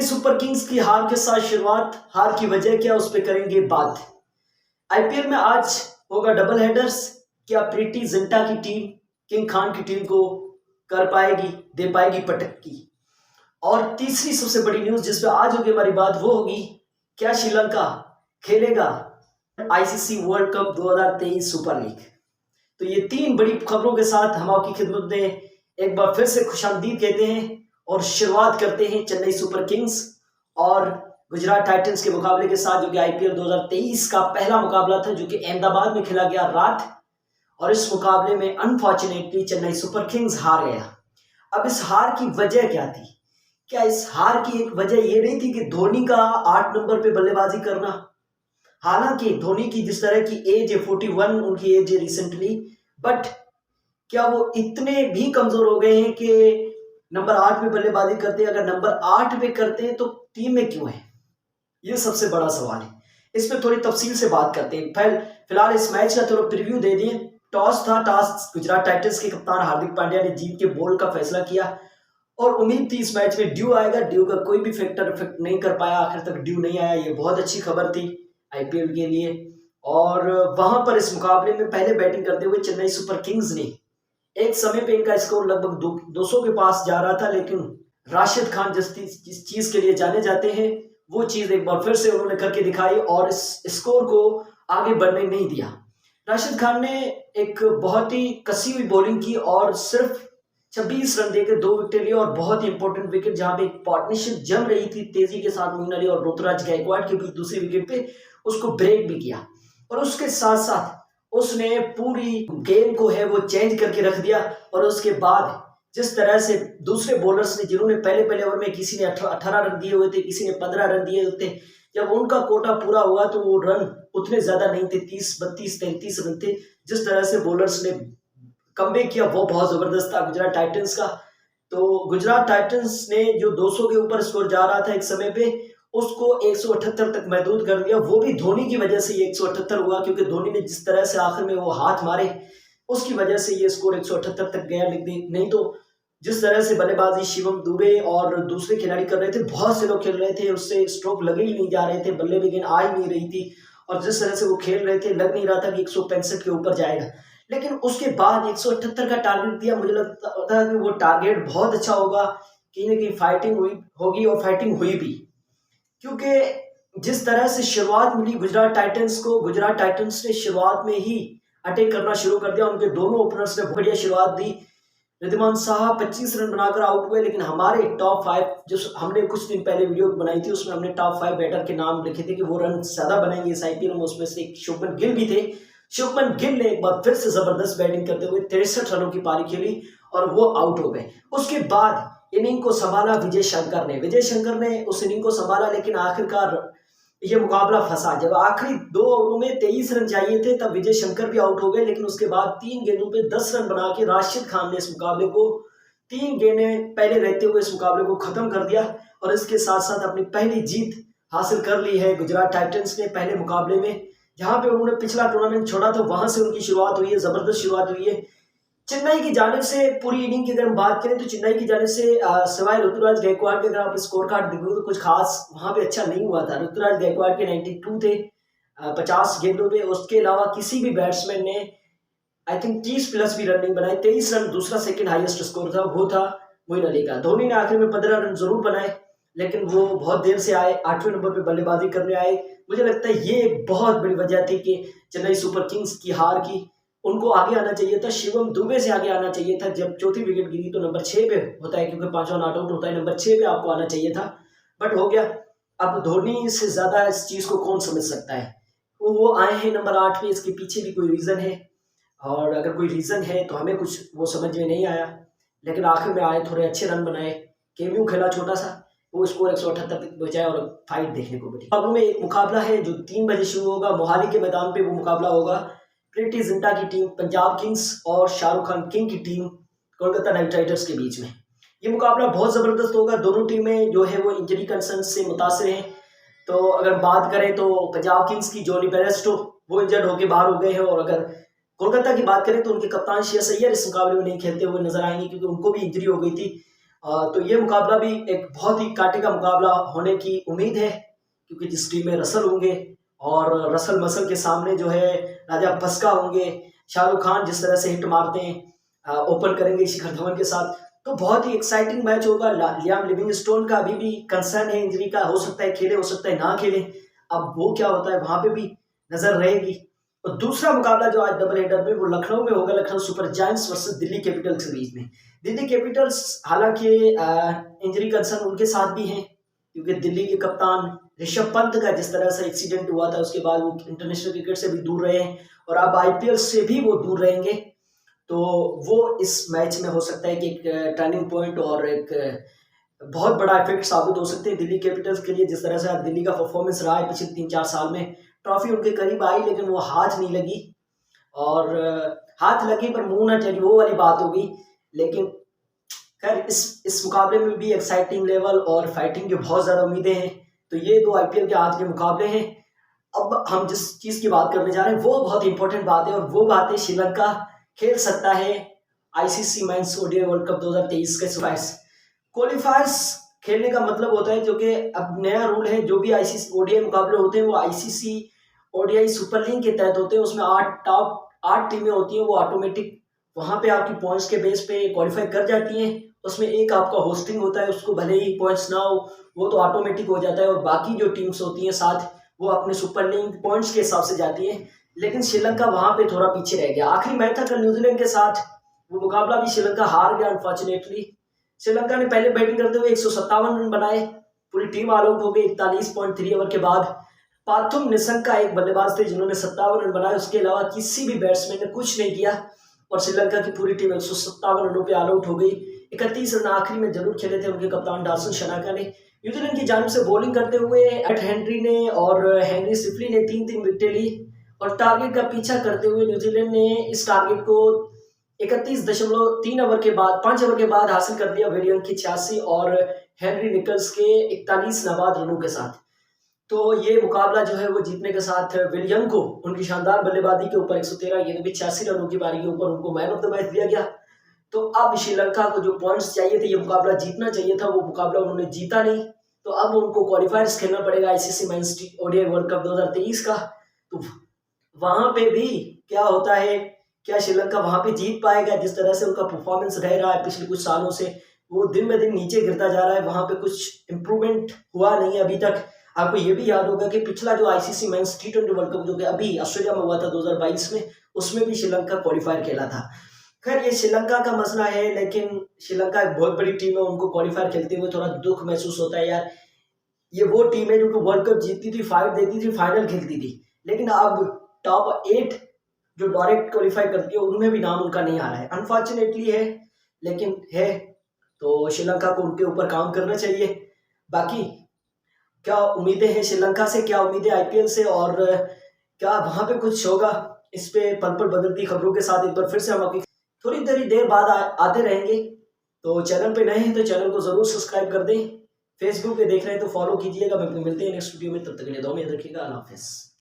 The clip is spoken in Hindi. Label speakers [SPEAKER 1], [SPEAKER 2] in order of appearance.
[SPEAKER 1] सुपर किंग्स की हार के साथ शुरुआत, हार की वजह क्या उस पर करेंगे बात। आईपीएल में आज होगा डबल हेडर्स। क्या प्रीति जिंटा की टीम किंग खान की टीम को कर पाएगी, दे पाएगी पटक। और तीसरी सबसे बड़ी न्यूज जिस पे आज होगी हमारी बात वो होगी, क्या श्रीलंका खेलेगा ICC world cup 2023 super league. तो ये तीन बड़ी खबरों के साथ हम आपकी खिदमत में एक बार फिर से खुशामदीद कहते हैं और शुरुआत करते हैं चेन्नई सुपर किंग्स और गुजरात टाइटंस के मुकाबले के साथ, जो कि आईपीएल 2023 का पहला मुकाबला था, जो कि अहमदाबाद में खेला गया रात। और इस मुकाबले में अनफॉर्चुनेटली चेन्नई सुपर किंग्स हार गया। अब इस हार की वजह क्या थी? क्या इस हार की एक वजह ये नहीं थी कि धोनी का 8 नंबर पे बल्लेबाजी करना? हालांकि धोनी की जिस तरह की एज है 41 उनकी एज है रिसेंटली, बट क्या वो इतने भी कमजोर हो गए हैं कि नंबर 8 पे बल्लेबाजी करते हैं? अगर नंबर 8 पे करते हैं तो टीम में क्यों है? ये सबसे बड़ा सवाल है। इस पर थोड़ी तफसील से बात करते हैं। फिलहाल इस मैच का थोड़ा प्रीव्यू दे दिए। टॉस था, टॉस गुजरात टाइटंस के कप्तान हार्दिक पांड्या ने जीत के बोल्ड का फैसला किया और उम्मीद थी इस मैच में ड्यू आएगा। ड्यू का कोई भी फैक्टर इफेक्ट नहीं कर पाया, आखिर तक ड्यू नहीं आया। ये बहुत अच्छी खबर थी आईपीएल के लिए। और वहां पर इस मुकाबले में पहले बैटिंग करते हुए चेन्नई सुपर किंग्स ने एक समय पे इनका स्कोर लगभग 200 के पास जा रहा था, लेकिन राशिद खान जिस चीज के लिए जाने जाते हैं वो चीज एक बार फिर से उन्होंने करके दिखाई और इस स्कोर को आगे बढ़ने नहीं दिया। राशिद खान ने एक बहुत ही कसी हुई बॉलिंग की और सिर्फ 26 रन देकर 2 विकेट लिए और बहुत ही इंपॉर्टेंट विकेट, जहां पे एक पार्टनरशिप जम रही थी तेजी के साथ मोइन अली और ऋतुराज गायकवाड़ के बीच दूसरी विकेट पे, उसको ब्रेक भी किया। और उसके साथ साथ उसने पूरी गेम को है वो चेंज करके रख दिया। और उसके बाद जिस तरह से दूसरे बॉलर्स ने, जिन्होंने पहले ओवर में किसी ने 18 रन दिए हुए थे, किसी ने 15 रन दिए हुए थे, जब उनका कोटा पूरा हुआ तो वो रन उतने ज्यादा नहीं थे, 30, 32, 33 रन थे। जिस तरह से बॉलर्स ने कमबैक किया वो बहुत जबरदस्त था गुजरात टाइटंस का। तो गुजरात टाइटंस ने जो 200 के ऊपर स्कोर जा रहा था एक समय पे, उसको 178 तक महदूद कर दिया। वो भी धोनी की वजह से ये 178 हुआ, क्योंकि धोनी ने जिस तरह से आखिर में वो हाथ मारे उसकी वजह से ये स्कोर 178 तक गया। नहीं तो जिस तरह से बल्लेबाजी शिवम दुबे और दूसरे खिलाड़ी कर रहे थे, बहुत से लोग खेल रहे थे, उससे स्ट्रोक लगे ही नहीं जा रहे थे, बल्ले में गेंद आ ही नहीं रही थी। और जिस तरह से वो खेल रहे थे लग नहीं रहा था कि 165 के ऊपर जाएगा। लेकिन उसके बाद 178 का टारगेट दिया। मुझे लगता था कि वो टारगेट बहुत अच्छा होगा, कहीं ना कहीं फाइटिंग हुई होगी और फाइटिंग हुई भी, क्योंकि जिस तरह से शुरुआत मिली गुजरात टाइटंस को, गुजरात टाइटंस ने शुरुआत में ही अटैक करना शुरू कर दिया। उनके दोनों ओपनर्स ने बढ़िया शुरुआत दी। रिद्धिमान साहा 25 रन बनाकर आउट हुए, लेकिन हमारे टॉप 5 जो हमने कुछ दिन पहले वीडियो बनाई थी उसमें हमने टॉप 5 बैटर के नाम लिखे थे कि वो रन ज्यादा बनाएंगे इस आईपीएल में। उसमें से एक शुभमन गिल भी थे। शुभमन गिल ने एक बार फिर से जबरदस्त बैटिंग करते हुए 63 रनों की पारी खेली और वो आउट हो गए। उसके बाद इनिंग को संभाला विजय शंकर ने उस इनिंग को संभाला, लेकिन आखिरकार ये मुकाबला फंसा। जब आखिरी 2 ओवरों में 23 रन चाहिए थे तब विजय शंकर भी आउट हो गए, लेकिन उसके बाद 3 गेंदों पे 10 रन बना के राशिद खान ने इस मुकाबले को 3 गेंदें पहले रहते हुए इस मुकाबले को खत्म कर दिया। और इसके साथ साथ अपनी पहली जीत हासिल कर ली है गुजरात टाइटंस ने पहले मुकाबले में। जहां पे उन्होंने पिछला टूर्नामेंट छोड़ा था वहां से उनकी शुरुआत हुई है, जबरदस्त शुरुआत हुई है। चेन्नई की जानिब से पूरी इनिंग की अगर हम बात करें तो चेन्नई की जानिब से सिवाय ऋतुराज गायकवाड़ के अगर आप स्कोर कार्ड देखोगे तो कुछ खास वहां पे अच्छा नहीं हुआ था। ऋतुराज गायकवाड़ के 92 थे 50 गेंदों पे। उसके अलावा किसी भी बैट्समैन ने आई थिंक 30 प्लस भी रन नहीं बनाए। 23 रन दूसरा सेकंड हाईएस्ट स्कोर था, वो था मोइन अली का। धोनी ने आखिर में 15 रन जरूर बनाए, लेकिन वो बहुत देर से आए, 8वें नंबर पे बल्लेबाजी करने आए। मुझे लगता है ये एक बहुत बड़ी वजह थी कि चेन्नई सुपर किंग्स की हार की। उनको आगे आना चाहिए था, शिवम दुबे से आगे आना चाहिए था। जब चौथी विकेट गिरी तो नंबर 6 पे होता है, क्योंकि 5वां नॉट आउट होता है, नंबर 6 पे आपको आना चाहिए था, बट हो गया। अब धोनी से ज्यादा इस चीज को कौन समझ सकता है। वो आए हैं नंबर 8 पे, इसके पीछे भी कोई रीजन है, और अगर कोई रीजन है तो हमें कुछ वो समझ में नहीं आया। लेकिन आखिर में आए, थोड़े अच्छे रन बनाए, केम्यू खेला छोटा सा, वो स्कोर 178 तक बचाया और फाइट देखने को मिली। मुकाबलों में एक मुकाबला है जो 3 बजे शुरू होगा, मोहाली के मैदान पे वो मुकाबला होगा। प्रीति जिंटा की टीम पंजाब किंग्स और शाहरुख खान किंग की टीम कोलकाता नाइट राइडर्स के बीच में ये मुकाबला बहुत जबरदस्त होगा। दोनों टीमें जो है वो इंजरी कंसर्न से मुतासर हैं। तो अगर बात करें तो पंजाब किंग्स की जॉनी बेयरस्टो वो इंजर्ड होकर बाहर हो गए हैं, और अगर कोलकाता की बात करें तो उनके कप्तान श्रेयस अय्यर इस मुकाबले में नहीं खेलते हुए नजर आएंगे, क्योंकि उनको भी इंजरी हो गई थी। तो ये मुकाबला भी एक बहुत ही कांटे का मुकाबला होने की उम्मीद है, क्योंकि जिस टीम में रसल होंगे और रसल मसल के सामने जो है राजा पस्का होंगे, शाहरुख खान जिस तरह से हिट मारते हैं, ओपन करेंगे शिखर धवन के साथ, तो बहुत ही एक्साइटिंग मैच होगा। लियाम लिविंगस्टोन का अभी भी कंसर्न है इंजरी का, हो सकता है खेले, हो सकता है ना खेले। अब वो क्या होता है वहां पे भी नजर रहेगी। और दूसरा मुकाबला जो आज डबल हेडर में वो लखनऊ में होगा, Lucknow super giants versus Delhi Capitals के बीच में। दिल्ली कैपिटल्स हालांकि इंजरी कंसर्न उनके साथ भी हैं, क्योंकि दिल्ली के कप्तान ऋषभ पंत का जिस तरह से एक्सीडेंट हुआ था उसके बाद वो इंटरनेशनल क्रिकेट से भी दूर रहे हैं और अब आईपीएल से भी वो दूर रहेंगे। तो वो इस मैच में हो सकता है कि एक टर्निंग पॉइंट और एक बहुत बड़ा इफेक्ट साबित हो सकते हैं दिल्ली कैपिटल्स के लिए। जिस तरह से दिल्ली का परफॉर्मेंस रहा है पिछले 3-4 साल में, ट्रॉफी उनके करीब आई लेकिन वो हाथ नहीं लगी, और हाथ लगी पर मुंह ना चली, वो वाली बात होगी। लेकिन खैर इस मुकाबले में भी एक्साइटिंग लेवल और फाइटिंग की बहुत ज़्यादा उम्मीदें हैं। तो ये दो आईपीएल के आज के मुकाबले हैं। अब हम जिस चीज़ की बात करने जा रहे हैं वो बहुत इंपॉर्टेंट बात है, और वो बात है श्रीलंका खेल सकता है ICC men's ODI world cup 2023 के क्वालिफायर्स खेलने का मतलब होता है, जो कि अब नया रूल है, जो भी आईसीसी ओडीआई मुकाबले होते हैं वो आईसीसी ओडीआई सुपर लीग के तहत होते हैं। उसमें 8 टीमें होती हैं, वो ऑटोमेटिक वहां पे आपकी पॉइंट्स के बेस पे क्वालिफाई कर जाती हैं। उसमें एक आपका होस्टिंग होता है, उसको भले ही पॉइंट्स ना हो वो तो ऑटोमेटिक हो जाता है, और बाकी जो टीम्स होती हैं साथ वो अपने सुपर लीग पॉइंट्स के हिसाब से जाती है। लेकिन श्रीलंका वहां पे थोड़ा पीछे रह गया। आखिरी मैच था कल न्यूजीलैंड के साथ, वो मुकाबला भी श्रीलंका हार गया अनफॉर्चुनेटली। श्रीलंका ने पहले बैटिंग करते हुए 157 रन बनाए, पूरी टीम ऑल आउट हो गई 41.3 ओवर के बाद। पाथुम निशंका एक बल्लेबाज थे जिन्होंने 57 रन बनाए, उसके अलावा किसी भी बैट्समैन ने कुछ नहीं किया, और श्रीलंका की पूरी टीम 157 रनों पे ऑल आउट हो गई। 31 रन आखिरी में जरूर खेले थे उनके कप्तान डार्सन शनाका ने। न्यूजीलैंड की जानिब से बॉलिंग करते हुए एट हेनरी ने और हेनरी सिफली ने 3-3 विकेटें ली, और टारगेट का पीछा करते हुए न्यूजीलैंड ने इस टारगेट को 31.3 ओवर के बाद 5 ओवर के बाद हासिल कर दिया, वेलियन की 86 और हेनरी निकल्स के 41 नाबाद रनों के साथ। तो ये मुकाबला जो है वो जीतने के साथ विलियम को उनकी शानदार बल्लेबाजी के ऊपर 113 गेंद में 86 रनों की पारी के ऊपर उनको मैन ऑफ द मैच दिया गया। तो अब श्रीलंका को जो पॉइंट्स चाहिए थे, ये मुकाबला जीतना चाहिए था, वो मुकाबला उन्होंने जीता नहीं। तो अब उनको क्वालिफायर्स खेलना पड़ेगा ICC men's ODI world cup 2023 का। तो वहां पे भी क्या होता है, क्या श्रीलंका वहां पे जीत पाएगा? जिस तरह से उनका परफॉर्मेंस रह रहा है पिछले कुछ सालों से, वो दिन ब दिन नीचे गिरता जा रहा है, वहां पे कुछ इंप्रूवमेंट हुआ नहीं अभी तक। आपको ये भी याद होगा कि पिछला जो आईसीसी मेंस टी20 वर्ल्ड कप जो कि अभी ऑस्ट्रेलिया में हुआ था 2022 में, उसमें भी श्रीलंका क्वालिफायर खेला था। खैर ये श्रीलंका का मसला है, लेकिन श्रीलंका एक बहुत बड़ी टीम है, उनको क्वालिफायर खेलते हुए थोड़ा दुख महसूस होता है यार। ये वो टीम है जो वर्ल्ड कप जीतती थी, फाइट देती थी, फाइनल खेलती थी, लेकिन अब टॉप 8 जो डायरेक्ट क्वालिफाई करती है उनमें भी नाम उनका नहीं आ रहा है। अनफॉर्चुनेटली है, लेकिन है। तो श्रीलंका को उनके ऊपर काम करना चाहिए। बाकी क्या उम्मीदें हैं श्रीलंका से, क्या उम्मीदें आईपीएल से, और क्या वहां पे कुछ होगा, इस पे पल पल बदलती खबरों के साथ एक बार फिर से हम आपकी थोड़ी देर बाद आते रहेंगे। तो चैनल पे नए हैं तो चैनल को जरूर सब्सक्राइब कर दें। फेसबुक पे देख रहे हैं तो फॉलो कीजिएगा। मिलते हैं नेक्स्ट वीडियो में, तब तक के लिए दुआ में याद रखिएगा। अल्लाह हाफिज़।